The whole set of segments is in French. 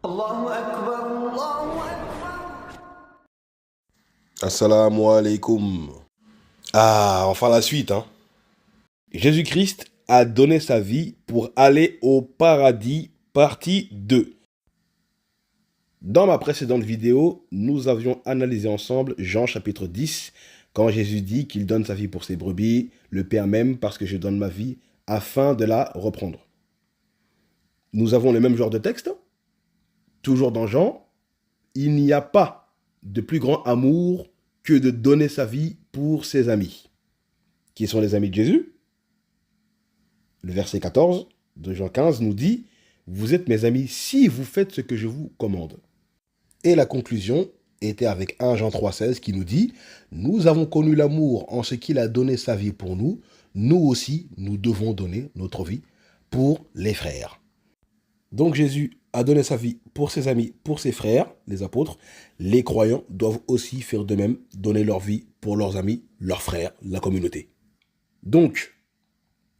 Allahu Akbar, Allahu Akbar. Assalamu alaikum. Enfin la suite, hein. Jésus-Christ a donné sa vie pour aller au paradis, partie 2. Dans ma précédente vidéo, nous avions analysé ensemble Jean chapitre 10, quand Jésus dit qu'il donne sa vie pour ses brebis, le Père même parce que je donne ma vie afin de la reprendre. Nous avons le même genre de texte. Toujours dans Jean, il n'y a pas de plus grand amour que de donner sa vie pour ses amis. Qui sont les amis de Jésus? Le verset 14 de Jean 15 nous dit « Vous êtes mes amis si vous faites ce que je vous commande ». Et la conclusion était avec 1 Jean 3,16 qui nous dit « Nous avons connu l'amour en ce qu'il a donné sa vie pour nous. Nous aussi, nous devons donner notre vie pour les frères. » Donc Jésus a donné sa vie pour ses amis, pour ses frères, les apôtres. Les croyants doivent aussi faire de même, donner leur vie pour leurs amis, leurs frères, la communauté. Donc,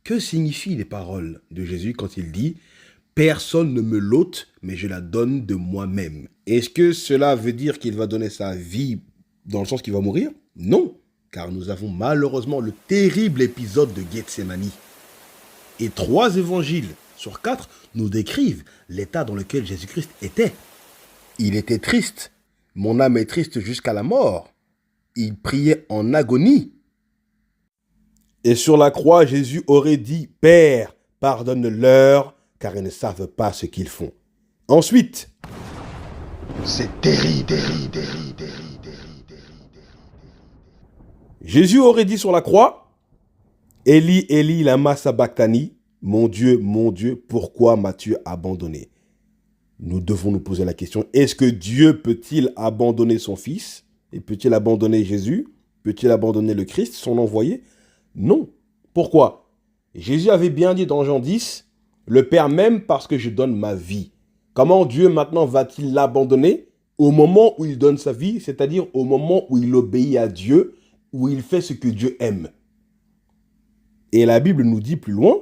que signifient les paroles de Jésus quand il dit « Personne ne me l'ôte, mais je la donne de moi-même » Est-ce que cela veut dire qu'il va donner sa vie dans le sens qu'il va mourir? Non, car nous avons malheureusement le terrible épisode de Gethsémani. Et 3 évangiles sur 4 nous décrivent l'état dans lequel Jésus-Christ était. Il était triste. Mon âme est triste jusqu'à la mort. Il priait en agonie. Et sur la croix, Jésus aurait dit « Père, pardonne-leur, car ils ne savent pas ce qu'ils font. » Ensuite, c'est terrible. Jésus aurait dit sur la croix « Eli, Eli, lama sabachthani » mon Dieu, pourquoi m'as-tu abandonné? Nous devons nous poser la question, est-ce que Dieu peut-il abandonner son Fils? Et peut-il abandonner Jésus? Peut-il abandonner le Christ, son envoyé? Non. Pourquoi? Jésus avait bien dit dans Jean 10, le Père m'aime parce que je donne ma vie. Comment Dieu maintenant va-t-il l'abandonner? Au moment où il donne sa vie, c'est-à-dire au moment où il obéit à Dieu, où il fait ce que Dieu aime. Et la Bible nous dit plus loin,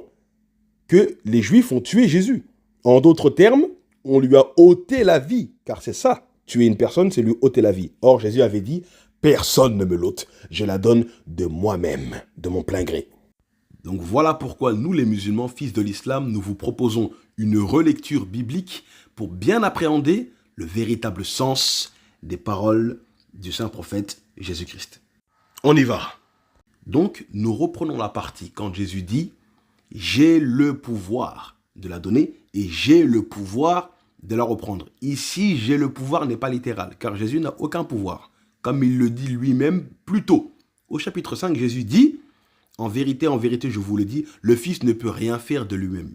que les Juifs ont tué Jésus. En d'autres termes, on lui a ôté la vie, car c'est ça. Tuer une personne, c'est lui ôter la vie. Or, Jésus avait dit, personne ne me l'ôte, je la donne de moi-même, de mon plein gré. Donc voilà pourquoi nous, les musulmans, fils de l'islam, nous vous proposons une relecture biblique pour bien appréhender le véritable sens des paroles du saint prophète Jésus-Christ. On y va. Donc, nous reprenons la partie quand Jésus dit j'ai le pouvoir de la donner et j'ai le pouvoir de la reprendre. Ici, j'ai le pouvoir n'est pas littéral, car Jésus n'a aucun pouvoir. Comme il le dit lui-même plus tôt. Au chapitre 5, Jésus dit, en vérité, je vous le dis, le Fils ne peut rien faire de lui-même.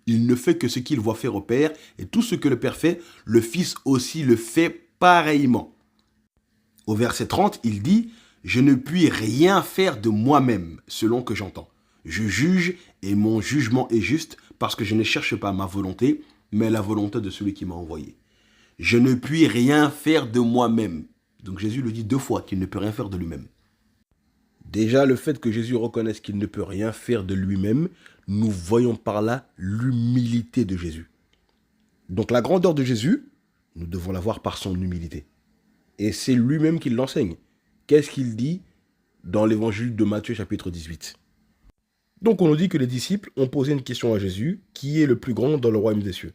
Il ne fait que ce qu'il voit faire au Père, et tout ce que le Père fait, le Fils aussi le fait pareillement. Au verset 30, il dit, je ne puis rien faire de moi-même, selon que j'entends. Je juge et mon jugement est juste parce que je ne cherche pas ma volonté, mais la volonté de celui qui m'a envoyé. Je ne puis rien faire de moi-même. Donc Jésus le dit 2 fois qu'il ne peut rien faire de lui-même. Déjà, le fait que Jésus reconnaisse qu'il ne peut rien faire de lui-même, nous voyons par là l'humilité de Jésus. Donc la grandeur de Jésus, nous devons la voir par son humilité. Et c'est lui-même qui l'enseigne. Qu'est-ce qu'il dit dans l'évangile de Matthieu chapitre 18 ? Donc on nous dit que les disciples ont posé une question à Jésus, qui est le plus grand dans le royaume des cieux?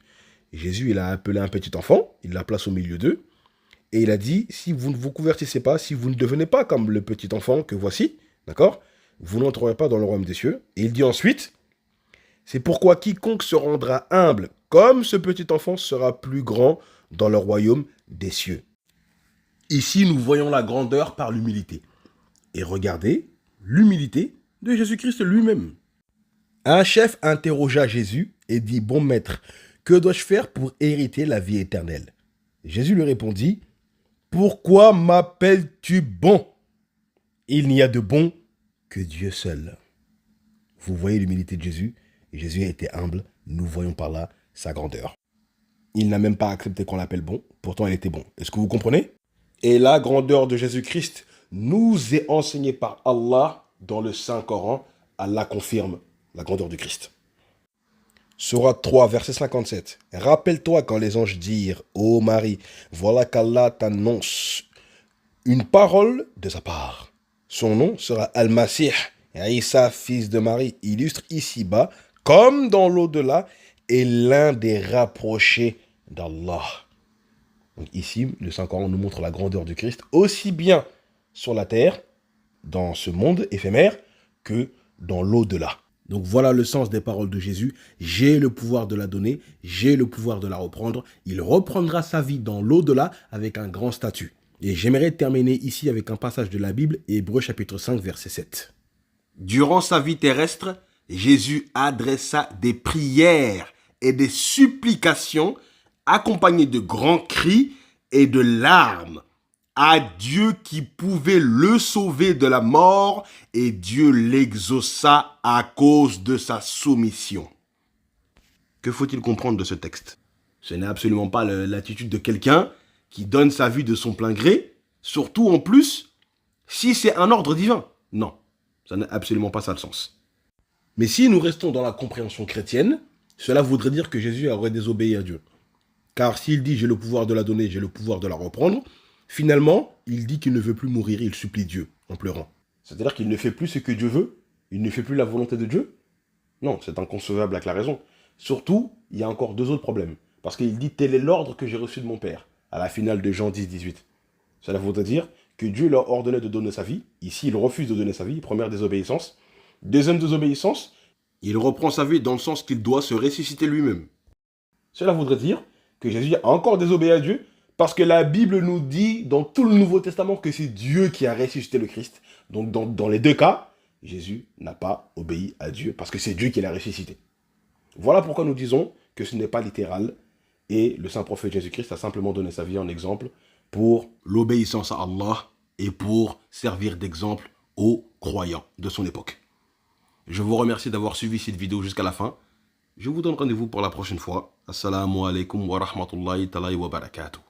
Et Jésus, il a appelé un petit enfant, il l'a placé au milieu d'eux, et il a dit, si vous ne vous convertissez pas, si vous ne devenez pas comme le petit enfant que voici, d'accord, vous n'entrerez pas dans le royaume des cieux. Et il dit ensuite, c'est pourquoi quiconque se rendra humble comme ce petit enfant sera plus grand dans le royaume des cieux. Ici, nous voyons la grandeur par l'humilité. Et regardez, l'humilité de Jésus-Christ lui-même. Un chef interrogea Jésus et dit, bon maître, que dois-je faire pour hériter la vie éternelle? Jésus lui répondit, pourquoi m'appelles-tu bon? Il n'y a de bon que Dieu seul. Vous voyez l'humilité de Jésus? Jésus était humble, nous voyons par là sa grandeur. Il n'a même pas accepté qu'on l'appelle bon, pourtant il était bon. Est-ce que vous comprenez? Et la grandeur de Jésus-Christ nous est enseignée par Allah dans le Saint-Coran. Allah confirme la grandeur du Christ. Sourate 3, verset 57. Rappelle-toi quand les anges dirent, ô Marie, voilà qu'Allah t'annonce une parole de sa part. Son nom sera Al-Masih, Isa, fils de Marie, illustre ici-bas, comme dans l'au-delà, est l'un des rapprochés d'Allah. Donc ici, le Saint-Coran nous montre la grandeur du Christ, aussi bien sur la terre, dans ce monde éphémère, que dans l'au-delà. Donc voilà le sens des paroles de Jésus. J'ai le pouvoir de la donner, j'ai le pouvoir de la reprendre. Il reprendra sa vie dans l'au-delà avec un grand statut. Et j'aimerais terminer ici avec un passage de la Bible, Hébreux chapitre 5, verset 7. Durant sa vie terrestre, Jésus adressa des prières et des supplications accompagnées de grands cris et de larmes à Dieu qui pouvait le sauver de la mort, et Dieu l'exauça à cause de sa soumission. Que faut-il comprendre de ce texte? Ce n'est absolument pas l'attitude de quelqu'un qui donne sa vie de son plein gré, surtout en plus, si c'est un ordre divin. Non, ça n'a absolument pas ça le sens. Mais si nous restons dans la compréhension chrétienne, cela voudrait dire que Jésus aurait désobéi à Dieu. Car s'il dit « j'ai le pouvoir de la donner, j'ai le pouvoir de la reprendre », finalement, il dit qu'il ne veut plus mourir, il supplie Dieu en pleurant. C'est-à-dire qu'il ne fait plus ce que Dieu veut, il ne fait plus la volonté de Dieu. Non, c'est inconcevable avec la raison. Surtout, il y a encore deux autres problèmes. Parce qu'il dit « tel est l'ordre que j'ai reçu de mon Père », à la finale de Jean 10, 18. Cela voudrait dire que Dieu leur ordonnait de donner sa vie. Ici, il refuse de donner sa vie, première désobéissance. Deuxième désobéissance, il reprend sa vie dans le sens qu'il doit se ressusciter lui-même. Cela voudrait dire que Jésus a encore désobéi à Dieu, parce que la Bible nous dit dans tout le Nouveau Testament que c'est Dieu qui a ressuscité le Christ. Donc dans les deux cas, Jésus n'a pas obéi à Dieu parce que c'est Dieu qui l'a ressuscité. Voilà pourquoi nous disons que ce n'est pas littéral et le saint prophète Jésus-Christ a simplement donné sa vie en exemple pour l'obéissance à Allah et pour servir d'exemple aux croyants de son époque. Je vous remercie d'avoir suivi cette vidéo jusqu'à la fin. Je vous donne rendez-vous pour la prochaine fois. Assalamu alaikum wa rahmatullahi wa barakatuh.